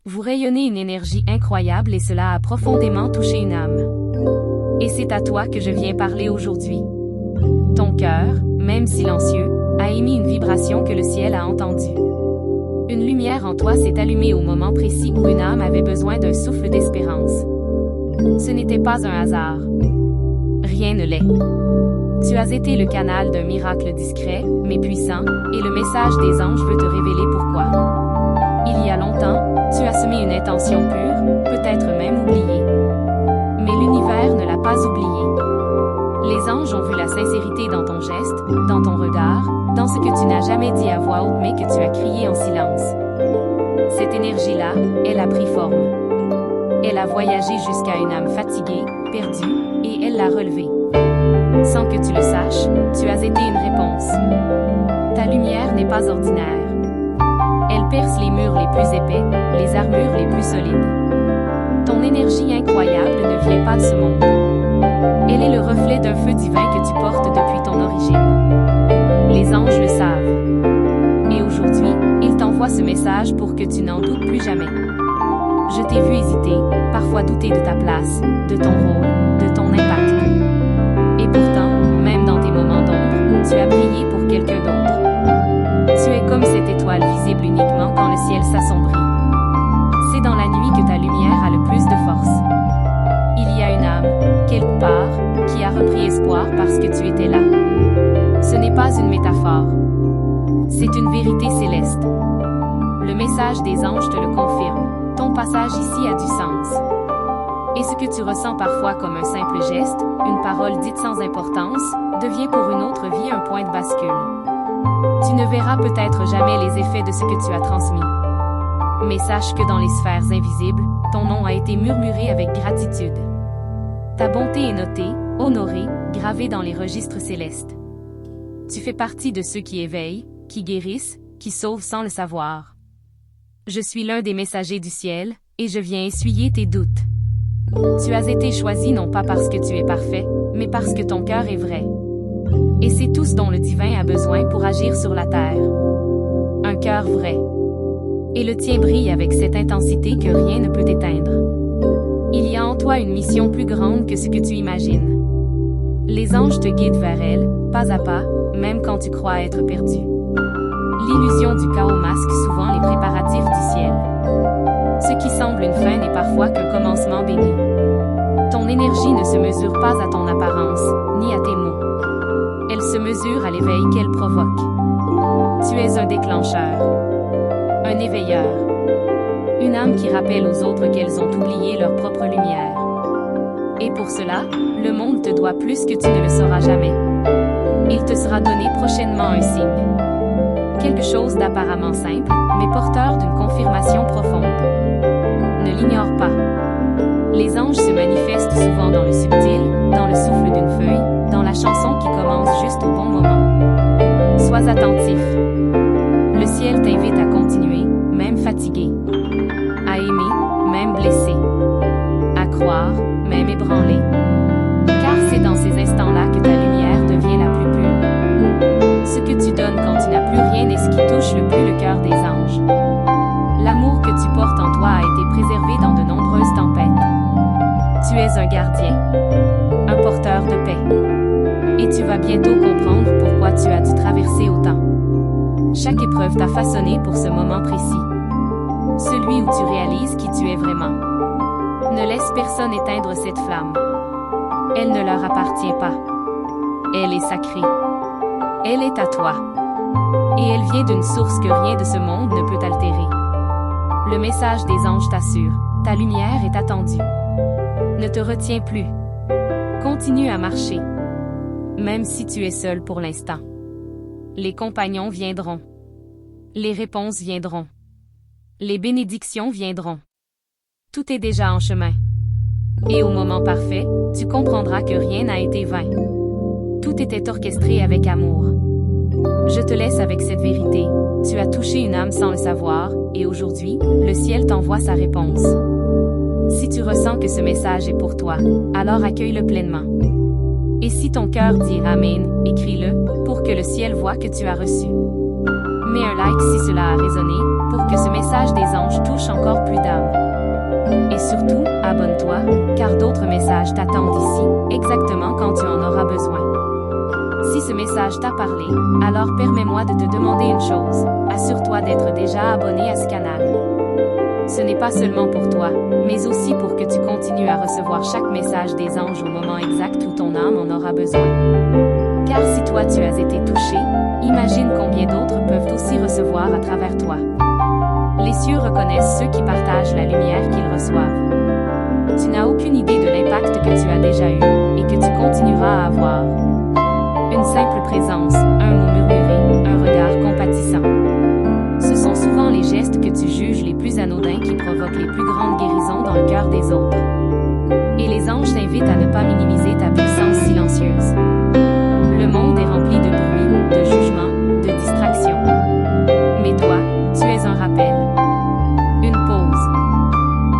Vous rayonnez une énergie incroyable et cela a profondément touché une âme. Et c'est à toi que je viens parler aujourd'hui. Ton cœur, même silencieux, a émis une vibration que le ciel a entendue. Une lumière en toi s'est allumée au moment précis où une âme avait besoin d'un souffle d'espérance. Ce n'était pas un hasard. Rien ne l'est. Tu as été le canal d'un miracle discret, mais puissant, et le message des anges veut te révéler pourquoi. Il y a longtemps, tu as semé une intention pure, peut-être même oubliée. Mais l'univers ne l'a pas oubliée. Les anges ont vu la sincérité dans ton geste, dans ton regard, dans ce que tu n'as jamais dit à voix haute mais que tu as crié en silence. Cette énergie-là, elle a pris forme. Elle a voyagé jusqu'à une âme fatiguée, perdue, et elle l'a relevée. Sans que tu le saches, tu as été une réponse. Ta lumière n'est pas ordinaire. Elle perce les murs les plus épais, les armures les plus solides. Ton énergie incroyable ne vient pas de ce monde. Elle est le reflet d'un feu divin que tu portes depuis ton origine. Les anges le savent. Et aujourd'hui, ils t'envoient ce message pour que tu n'en doutes plus jamais. Je t'ai vu hésiter, parfois douter de ta place, de ton rôle, de ton impact. Et pourtant, même dans tes moments d'ombre, tu as brillé pour quelqu'un d'autre. Tu es comme cette étoile visible uniquement quand le ciel s'assombrit. C'est dans la nuit que ta lumière a le plus de force. Il y a une âme, quelque part, qui a repris espoir parce que tu étais là. Ce n'est pas une métaphore. C'est une vérité céleste. Le message des anges te le confirme. Ton passage ici a du sens. Et ce que tu ressens parfois comme un simple geste, une parole dite sans importance, devient pour une autre vie un point de bascule. Tu ne verras peut-être jamais les effets de ce que tu as transmis. Mais sache que dans les sphères invisibles, ton nom a été murmuré avec gratitude. Ta bonté est notée, honorée, gravée dans les registres célestes. Tu fais partie de ceux qui éveillent, qui guérissent, qui sauvent sans le savoir. Je suis l'un des messagers du ciel, et je viens essuyer tes doutes. Tu as été choisi non pas parce que tu es parfait, mais parce que ton cœur est vrai. Et c'est tout ce dont le divin a besoin pour agir sur la terre. Un cœur vrai. Et le tien brille avec cette intensité que rien ne peut éteindre. Il y a en toi une mission plus grande que ce que tu imagines. Les anges te guident vers elle, pas à pas, même quand tu crois être perdu. L'illusion du chaos masque souvent les préparatifs du ciel. Ce qui semble une fin n'est parfois qu'un commencement béni. Ton énergie ne se mesure pas à ton apparence, ni à tes mots. Elle se mesure à l'éveil qu'elle provoque. Tu es un déclencheur, un éveilleur, une âme qui rappelle aux autres qu'elles ont oublié leur propre lumière. Et pour cela, le monde te doit plus que tu ne le sauras jamais. Il te sera donné prochainement un signe. Quelque chose d'apparemment simple, mais porteur d'une confirmation profonde. Ne l'ignore pas. Les anges se manifestent souvent dans le subtil, dans le souffle d'une feuille, dans la chanson qui commence juste au bon moment. Sois attentif. Le ciel t'invite à continuer, même fatigué. À aimer, même blessé. À croire, même ébranlé. Car c'est dans ces instants-là que ta lumière devient la plus pure. Ce que tu donnes quand tu n'as plus rien est ce qui touche le plus le cœur des anges. L'amour que tu portes en toi a été préservé dans de nombreuses tempêtes. Tu es un gardien, un porteur de paix. Et tu vas bientôt comprendre pourquoi tu as dû traverser autant. Chaque épreuve t'a façonné pour ce moment précis. Celui où tu réalises qui tu es vraiment. Ne laisse personne éteindre cette flamme. Elle ne leur appartient pas. Elle est sacrée. Elle est à toi. Et elle vient d'une source que rien de ce monde ne peut altérer. Le message des anges t'assure, ta lumière est attendue. Ne te retiens plus. Continue à marcher. Même si tu es seul pour l'instant. Les compagnons viendront. Les réponses viendront. Les bénédictions viendront. Tout est déjà en chemin. Et au moment parfait, tu comprendras que rien n'a été vain. Tout était orchestré avec amour. Je te laisse avec cette vérité. Tu as touché une âme sans le savoir, et aujourd'hui, le ciel t'envoie sa réponse. Si tu ressens que ce message est pour toi, alors accueille-le pleinement. Et si ton cœur dit Amen, écris-le, pour que le ciel voie que tu as reçu. Mets un like si cela a résonné, pour que ce message des anges touche encore plus d'âmes. Et surtout, abonne-toi, car d'autres messages t'attendent ici, exactement quand tu en auras besoin. Si ce message t'a parlé, alors permets-moi de te demander une chose, assure-toi d'être déjà abonné à ce canal. Ce n'est pas seulement pour toi, mais aussi pour que tu continues à recevoir chaque message des anges au moment exact où ton âme en aura besoin. Car si toi tu as été touché, imagine combien d'autres peuvent aussi recevoir à travers toi. Les cieux reconnaissent ceux qui partagent la lumière qu'ils reçoivent. Tu n'as aucune idée de l'impact que tu as déjà eu, et que tu continueras à avoir. Une simple présence, un mot murmuré, un regard compatissant. Ce sont souvent les gestes que tu juges les plus anodins qui provoquent les plus grandes guérisons dans le cœur des autres. Et les anges t'invitent à ne pas minimiser ta puissance silencieuse. Le monde est rempli de bruit, de jugement, de distraction. Mais toi, tu es un rappel. Une pause.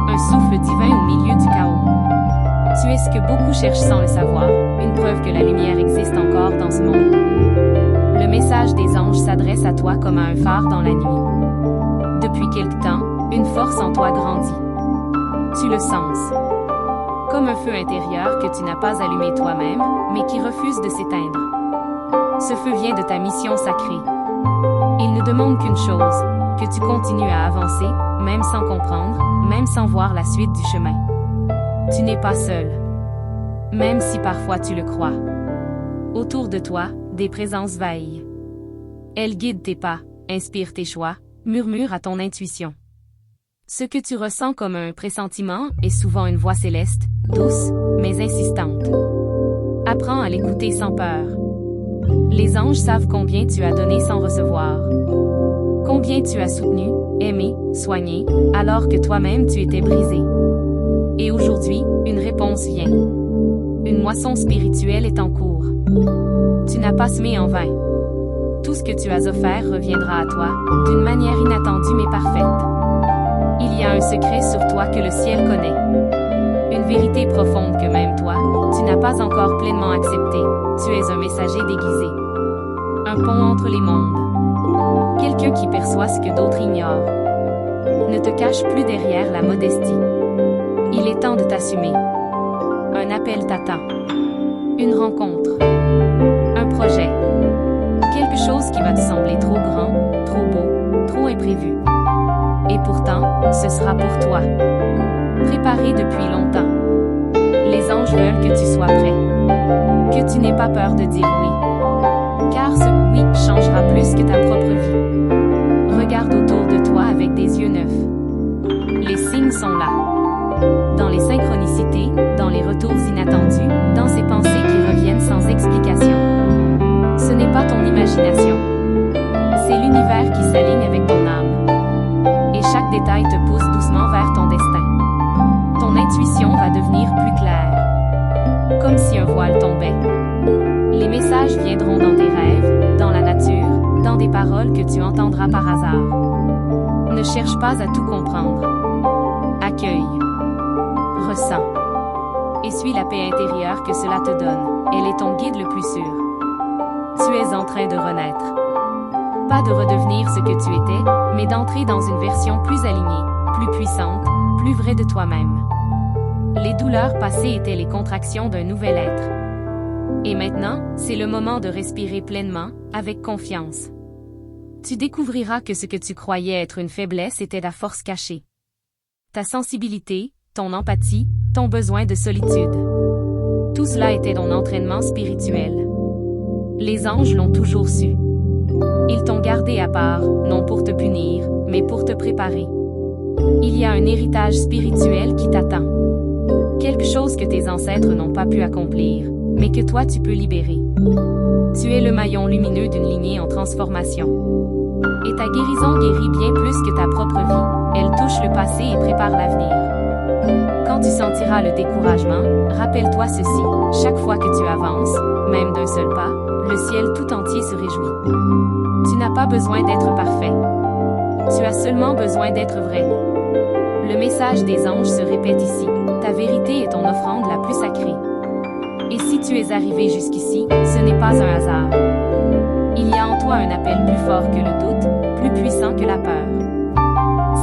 Un souffle divin au milieu du chaos. Tu es ce que beaucoup cherchent sans le savoir, une preuve que la lumière existe encore dans ce monde. Le message des anges s'adresse à toi comme à un phare dans la nuit. Depuis quelque temps, une force en toi grandit. Tu le sens. Comme un feu intérieur que tu n'as pas allumé toi-même, mais qui refuse de s'éteindre. Ce feu vient de ta mission sacrée. Il ne demande qu'une chose, que tu continues à avancer, même sans comprendre, même sans voir la suite du chemin. Tu n'es pas seul. Même si parfois tu le crois. Autour de toi, des présences veillent. Elles guident tes pas, inspirent tes choix, murmurent à ton intuition. Ce que tu ressens comme un pressentiment est souvent une voix céleste, douce, mais insistante. Apprends à l'écouter sans peur. Les anges savent combien tu as donné sans recevoir. Combien tu as soutenu, aimé, soigné, alors que toi-même tu étais brisé. Et aujourd'hui, une réponse vient. Une moisson spirituelle est en cours. Tu n'as pas semé en vain. Tout ce que tu as offert reviendra à toi, d'une manière inattendue mais parfaite. Il y a un secret sur toi que le ciel connaît. Une vérité profonde que même toi, tu n'as pas encore pleinement acceptée. Tu es un messager déguisé. Un pont entre les mondes. Quelqu'un qui perçoit ce que d'autres ignorent. Ne te cache plus derrière la modestie. Il est temps de t'assumer. Un appel t'attend. Une rencontre. Un projet. Quelque chose qui va te sembler trop grand, trop beau, trop imprévu. Et pourtant, ce sera pour toi. Préparé depuis longtemps. Les anges veulent que tu sois prêt. Que tu n'aies pas peur de dire oui. Car ce oui changera plus que ta propre vie. Regarde autour de toi avec des yeux neufs. Les signes sont là. Dans les synchronicités, dans les retours inattendus, dans ces pensées qui reviennent sans explication. Ce n'est pas ton imagination. C'est l'univers qui s'aligne avec ton âme. Et chaque détail te pousse doucement vers ton destin. Ton intuition va devenir plus claire. Comme si un voile tombait. Les messages viendront dans tes rêves, dans la nature, dans des paroles que tu entendras par hasard. Ne cherche pas à tout comprendre. Accueille. Ressens. Et suis la paix intérieure que cela te donne. Elle est ton guide le plus sûr. Tu es en train de renaître. Pas de redevenir ce que tu étais, mais d'entrer dans une version plus alignée, plus puissante, plus vraie de toi-même. Les douleurs passées étaient les contractions d'un nouvel être. Et maintenant, c'est le moment de respirer pleinement, avec confiance. Tu découvriras que ce que tu croyais être une faiblesse était ta force cachée. Ta sensibilité, ton empathie, ton besoin de solitude. Tout cela était ton entraînement spirituel. Les anges l'ont toujours su. Ils t'ont gardé à part, non pour te punir, mais pour te préparer. Il y a un héritage spirituel qui t'attend. Quelque chose que tes ancêtres n'ont pas pu accomplir, mais que toi tu peux libérer. Tu es le maillon lumineux d'une lignée en transformation. Et ta guérison guérit bien plus que ta propre vie. Elle touche le passé et prépare l'avenir. Quand tu sentiras le découragement, rappelle-toi ceci, chaque fois que tu avances, même d'un seul pas, le ciel tout entier se réjouit. Tu n'as pas besoin d'être parfait. Tu as seulement besoin d'être vrai. Le message des anges se répète ici, ta vérité est ton offrande la plus sacrée. Et si tu es arrivé jusqu'ici, ce n'est pas un hasard. Il y a en toi un appel plus fort que le doute, puissant que la peur.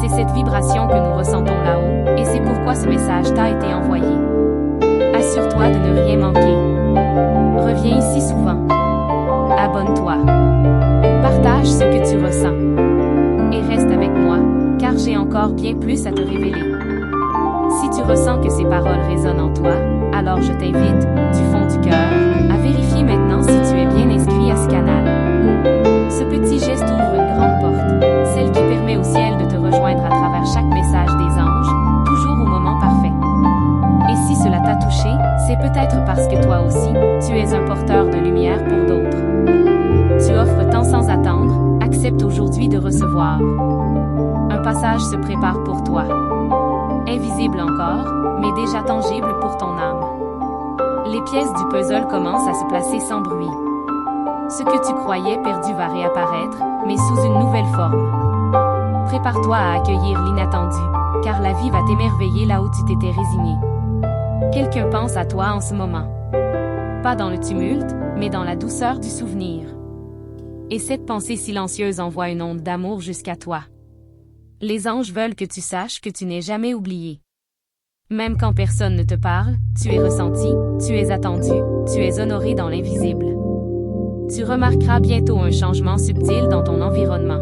C'est cette vibration que nous ressentons là-haut, et c'est pourquoi ce message t'a été envoyé. Assure-toi de ne rien manquer. Reviens ici souvent. Abonne-toi. Partage ce que tu ressens. Et reste avec moi, car j'ai encore bien plus à te révéler. Si tu ressens que ces paroles résonnent en toi, alors je t'invite, du fond du cœur, à vérifier maintenant si tu es bien inscrit à ce canal. Ce petit geste ouvre une grande porte, celle qui permet au ciel de te rejoindre à travers chaque message des anges, toujours au moment parfait. Et si cela t'a touché, c'est peut-être parce que toi aussi, tu es un porteur de lumière pour d'autres. Tu offres tant sans attendre, accepte aujourd'hui de recevoir. Un passage se prépare pour toi. Invisible encore, mais déjà tangible pour ton âme. Les pièces du puzzle commencent à se placer sans bruit. Ce que tu croyais perdu va réapparaître, mais sous une nouvelle forme. Prépare-toi à accueillir l'inattendu, car la vie va t'émerveiller là où tu t'étais résigné. Quelqu'un pense à toi en ce moment. Pas dans le tumulte, mais dans la douceur du souvenir. Et cette pensée silencieuse envoie une onde d'amour jusqu'à toi. Les anges veulent que tu saches que tu n'es jamais oublié. Même quand personne ne te parle, tu es ressenti, tu es attendu, tu es honoré dans l'invisible. Tu remarqueras bientôt un changement subtil dans ton environnement.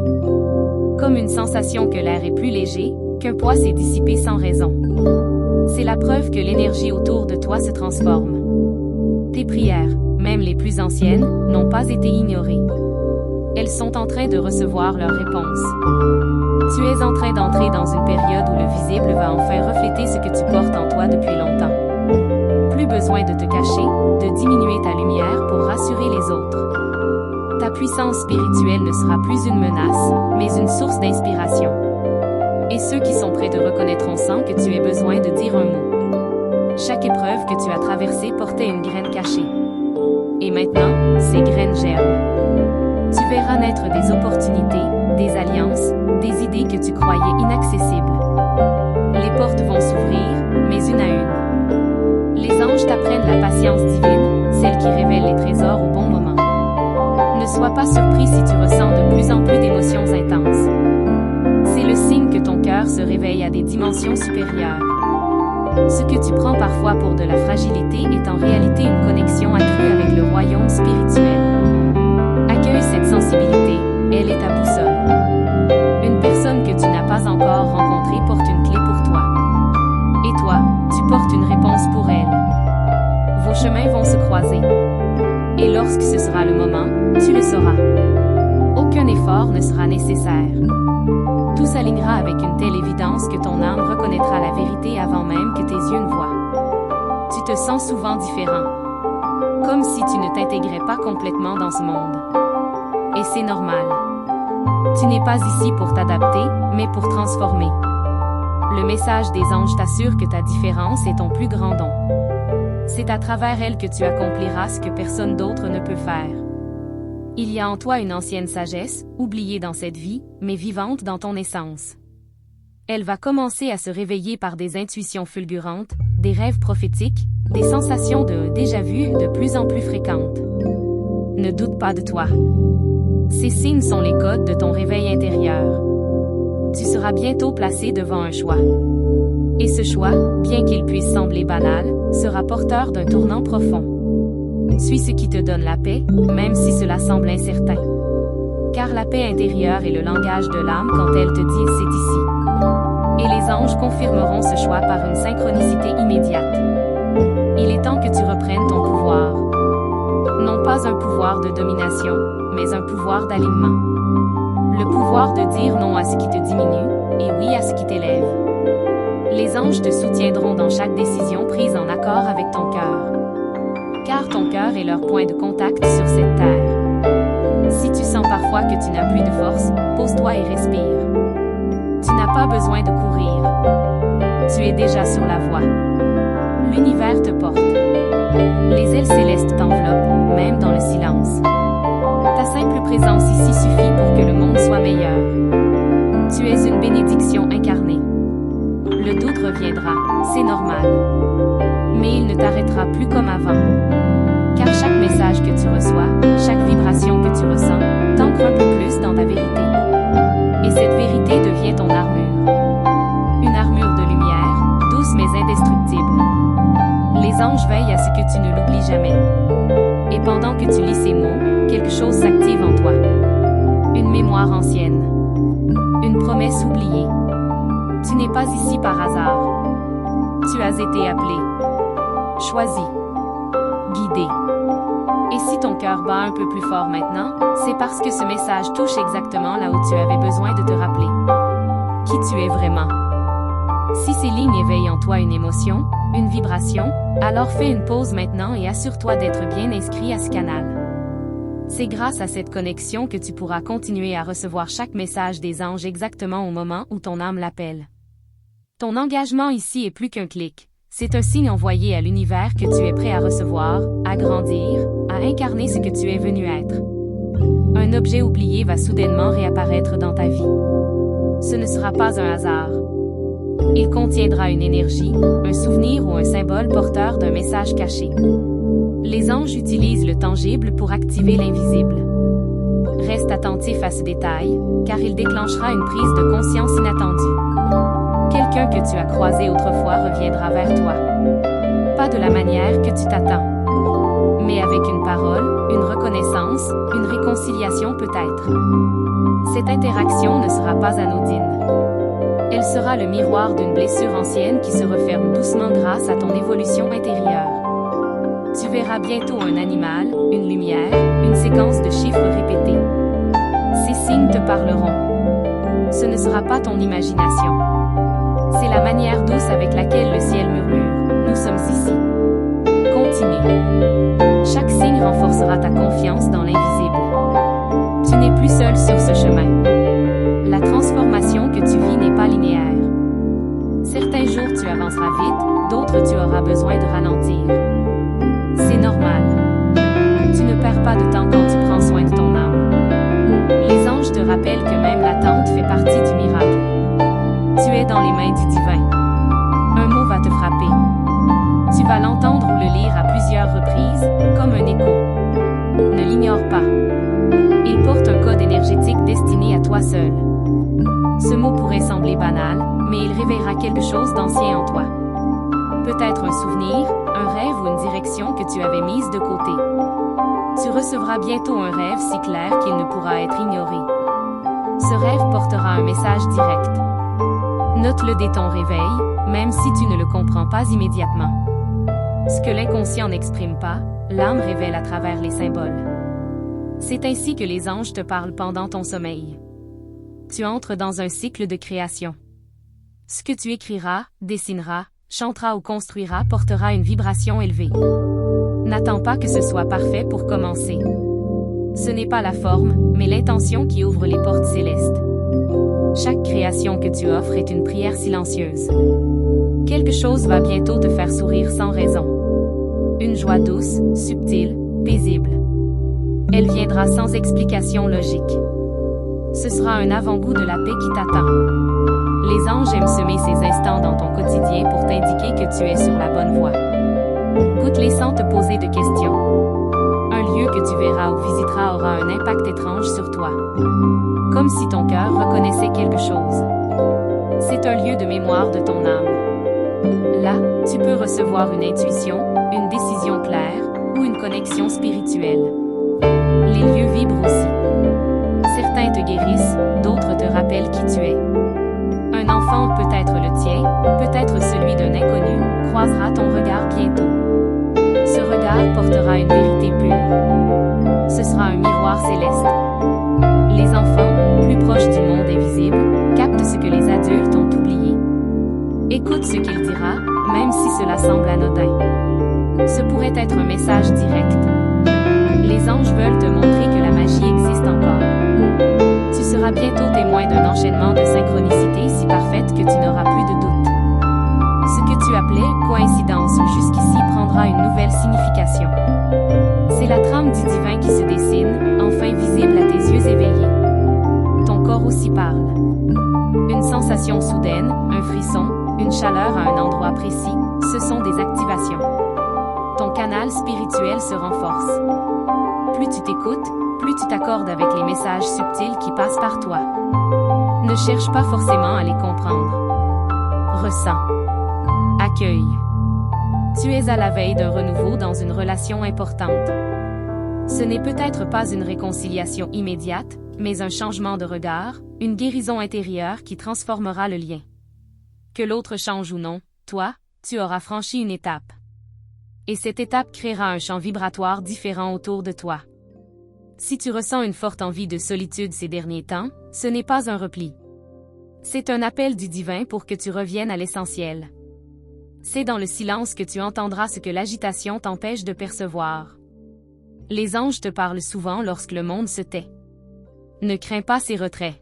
Comme une sensation que l'air est plus léger, qu'un poids s'est dissipé sans raison. C'est la preuve que l'énergie autour de toi se transforme. Tes prières, même les plus anciennes, n'ont pas été ignorées. Elles sont en train de recevoir leurs réponses. Tu es en train d'entrer dans une période où le visible va enfin refléter ce que tu portes en toi depuis longtemps. Plus besoin de te cacher, de diminuer ta lumière pour rassurer les autres. Ta puissance spirituelle ne sera plus une menace, mais une source d'inspiration. Et ceux qui sont près de reconnaîtront sans que tu aies besoin de dire un mot. Chaque épreuve que tu as traversée portait une graine cachée. Et maintenant, ces graines germent. Tu verras naître des opportunités, des alliances, des idées que tu croyais inaccessibles. Les portes vont s'ouvrir, mais une à une. Les anges t'apprennent la patience divine, celle qui révèle les trésors au bon moment. Ne sois pas surpris si tu ressens de plus en plus d'émotions intenses. C'est le signe que ton cœur se réveille à des dimensions supérieures. Ce que tu prends parfois pour de la fragilité est en réalité une connexion accrue avec le royaume spirituel. Accueille cette sensibilité, elle est ta boussole. Une personne que tu n'as pas encore rencontrée porte une clé pour toi. Et toi, tu portes une réponse pour elle. Vos chemins vont se croiser. Et lorsque ce sera le moment, tu le sauras. Aucun effort ne sera nécessaire. Tout s'alignera avec une telle évidence que ton âme reconnaîtra la vérité avant même que tes yeux ne voient. Tu te sens souvent différent. Comme si tu ne t'intégrais pas complètement dans ce monde. Et c'est normal. Tu n'es pas ici pour t'adapter, mais pour transformer. Le message des anges t'assure que ta différence est ton plus grand don. C'est à travers elle que tu accompliras ce que personne d'autre ne peut faire. Il y a en toi une ancienne sagesse, oubliée dans cette vie, mais vivante dans ton essence. Elle va commencer à se réveiller par des intuitions fulgurantes, des rêves prophétiques, des sensations de déjà-vu de plus en plus fréquentes. Ne doute pas de toi. Ces signes sont les codes de ton réveil intérieur. Tu seras bientôt placé devant un choix. Et ce choix, bien qu'il puisse sembler banal, sera porteur d'un tournant profond. Suis ce qui te donne la paix, même si cela semble incertain. Car la paix intérieure est le langage de l'âme quand elle te dit « c'est ici ». Et les anges confirmeront ce choix par une synchronicité immédiate. Il est temps que tu reprennes ton pouvoir. Non pas un pouvoir de domination, mais un pouvoir d'alignement. Le pouvoir de dire non à ce qui te diminue, et oui à ce qui t'élève. Les anges te soutiendront dans chaque décision prise en accord avec ton cœur. Car ton cœur est leur point de contact sur cette terre. Si tu sens parfois que tu n'as plus de force, pose-toi et respire. Tu n'as pas besoin de courir. Tu es déjà sur la voie. L'univers te porte. Les ailes célestes t'enveloppent, même dans le silence. Ta simple présence ici suffit pour que le monde soit meilleur. Tu es une bénédiction incarnée. Le doute reviendra, c'est normal. Mais il ne t'arrêtera plus comme avant. Car chaque message que tu reçois, chaque vibration que tu ressens, t'ancre un peu plus dans ta vérité. sécurité devient ton armure. Une armure de lumière, douce mais indestructible. Les anges veillent à ce que tu ne l'oublies jamais. Et pendant que tu lis ces mots, quelque chose s'active en toi. Une mémoire ancienne. Une promesse oubliée. Tu n'es pas ici par hasard. Tu as été appelé. Choisi. Guidé. Et si ton cœur bat un peu plus fort maintenant, c'est parce que ce message touche exactement là où tu avais besoin de te rappeler qui tu es vraiment. Si ces lignes éveillent en toi une émotion, une vibration, alors fais une pause maintenant et assure-toi d'être bien inscrit à ce canal. C'est grâce à cette connexion que tu pourras continuer à recevoir chaque message des anges exactement au moment où ton âme l'appelle. Ton engagement ici est plus qu'un clic. C'est un signe envoyé à l'univers que tu es prêt à recevoir, à grandir, à incarner ce que tu es venu être. Un objet oublié va soudainement réapparaître dans ta vie. Ce ne sera pas un hasard. Il contiendra une énergie, un souvenir ou un symbole porteur d'un message caché. Les anges utilisent le tangible pour activer l'invisible. Reste attentif à ce détail, car il déclenchera une prise de conscience inattendue. Quelqu'un que tu as croisé autrefois reviendra vers toi. Pas de la manière que tu t'attends, mais avec une parole, une reconnaissance, une réconciliation peut-être. Cette interaction ne sera pas anodine. Elle sera le miroir d'une blessure ancienne qui se referme doucement grâce à ton évolution intérieure. Tu verras bientôt un animal, une lumière, une séquence de chiffres répétés. Ces signes te parleront. Ce ne sera pas ton imagination. C'est la manière douce avec laquelle le ciel murmure. Nous sommes ici. Continue. Chaque signe renforcera ta confiance dans l'invisible. Tu n'es plus seul sur ce chemin. La transformation que tu vis n'est pas linéaire. Certains jours tu avanceras vite, d'autres tu auras besoin de ralentir. C'est normal. Tu ne perds pas de temps quand tu prends soin de ton âme. Les anges te rappellent que même l'attente fait partie du miracle. Tu es dans les mains du divin. Un mot va te frapper. Tu vas l'entendre ou le lire à plusieurs reprises, comme un écho. Ne l'ignore pas. Il porte un code énergétique destiné à toi seul. Ce mot pourrait sembler banal, mais il réveillera quelque chose d'ancien en toi. Peut-être un souvenir, un rêve ou une direction que tu avais mise de côté. Tu recevras bientôt un rêve si clair qu'il ne pourra être ignoré. Ce rêve portera un message direct. Note-le dès ton réveil, même si tu ne le comprends pas immédiatement. Ce que l'inconscient n'exprime pas, l'âme révèle à travers les symboles. C'est ainsi que les anges te parlent pendant ton sommeil. Tu entres dans un cycle de création. Ce que tu écriras, dessineras, chanteras ou construiras portera une vibration élevée. N'attends pas que ce soit parfait pour commencer. Ce n'est pas la forme, mais l'intention qui ouvre les portes célestes. Chaque création que tu offres est une prière silencieuse. Quelque chose va bientôt te faire sourire sans raison. Une joie douce, subtile, paisible. Elle viendra sans explication logique. Ce sera un avant-goût de la paix qui t'attend. Les anges aiment semer ces instants dans ton quotidien pour t'indiquer que tu es sur la bonne voie. Goûte-les sans te poser de questions. Un lieu que tu verras ou visiteras aura un impact étrange sur toi. Comme si ton cœur reconnaissait quelque chose. C'est un lieu de mémoire de ton âme. Là, tu peux recevoir une intuition, une décision claire ou une connexion spirituelle. Les lieux vibrent aussi. Certains te guérissent, d'autres te rappellent qui tu es. Un enfant, peut-être le tien, peut-être celui d'un inconnu, croisera ton regard bientôt. Ce regard portera une vérité pure. Ce sera un miroir céleste. Les enfants, plus proches du monde invisible, captent ce que les adultes ont oublié. Écoute ce qu'il dira, même si cela semble anodin. Ce pourrait être un message direct. Les anges veulent te montrer que la magie existe encore. Tu seras bientôt témoin d'un enchaînement de synchronicités si parfaite que tu n'auras plus de doute. Ce que tu appelais coïncidence jusqu'ici prendra une nouvelle signification. C'est la trame du divin qui se dessine, enfin visible à tes yeux éveillés. Ton corps aussi parle. Une sensation soudaine, un frisson, une chaleur à un endroit précis, ce sont des activations. Ton canal spirituel se renforce. Plus tu t'écoutes, plus tu t'accordes avec les messages subtils qui passent par toi. Ne cherche pas forcément à les comprendre. Ressens. Accueille. Tu es à la veille d'un renouveau dans une relation importante. Ce n'est peut-être pas une réconciliation immédiate, mais un changement de regard, une guérison intérieure qui transformera le lien. Que l'autre change ou non, toi, tu auras franchi une étape. Et cette étape créera un champ vibratoire différent autour de toi. Si tu ressens une forte envie de solitude ces derniers temps, ce n'est pas un repli. C'est un appel du divin pour que tu reviennes à l'essentiel. C'est dans le silence que tu entendras ce que l'agitation t'empêche de percevoir. Les anges te parlent souvent lorsque le monde se tait. Ne crains pas ces retraits.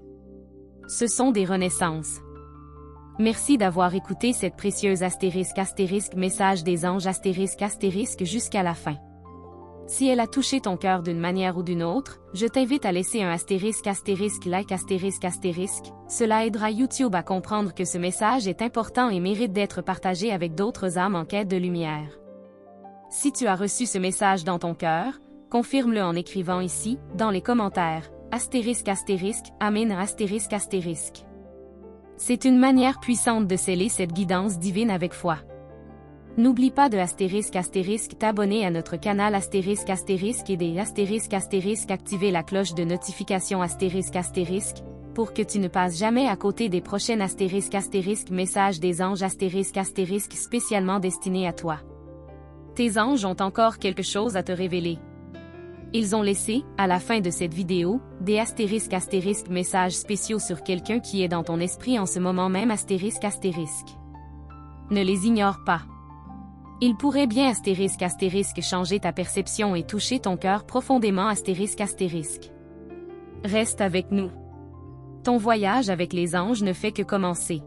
Ce sont des renaissances. Merci d'avoir écouté cette précieuse message des anges jusqu'à la fin. Si elle a touché ton cœur d'une manière ou d'une autre, je t'invite à laisser un like. Cela aidera YouTube à comprendre que ce message est important et mérite d'être partagé avec d'autres âmes en quête de lumière. Si tu as reçu ce message dans ton cœur, confirme-le en écrivant ici, dans les commentaires, Amen. C'est une manière puissante de sceller cette guidance divine avec foi. N'oublie pas de t'abonner à notre canal et des activer la cloche de notification pour que tu ne passes jamais à côté des prochaines messages des anges spécialement destinés à toi. Tes anges ont encore quelque chose à te révéler. Ils ont laissé, à la fin de cette vidéo, des messages spéciaux sur quelqu'un qui est dans ton esprit en ce moment même Ne les ignore pas. Il pourrait bien changer ta perception et toucher ton cœur profondément Reste avec nous. Ton voyage avec les anges ne fait que commencer.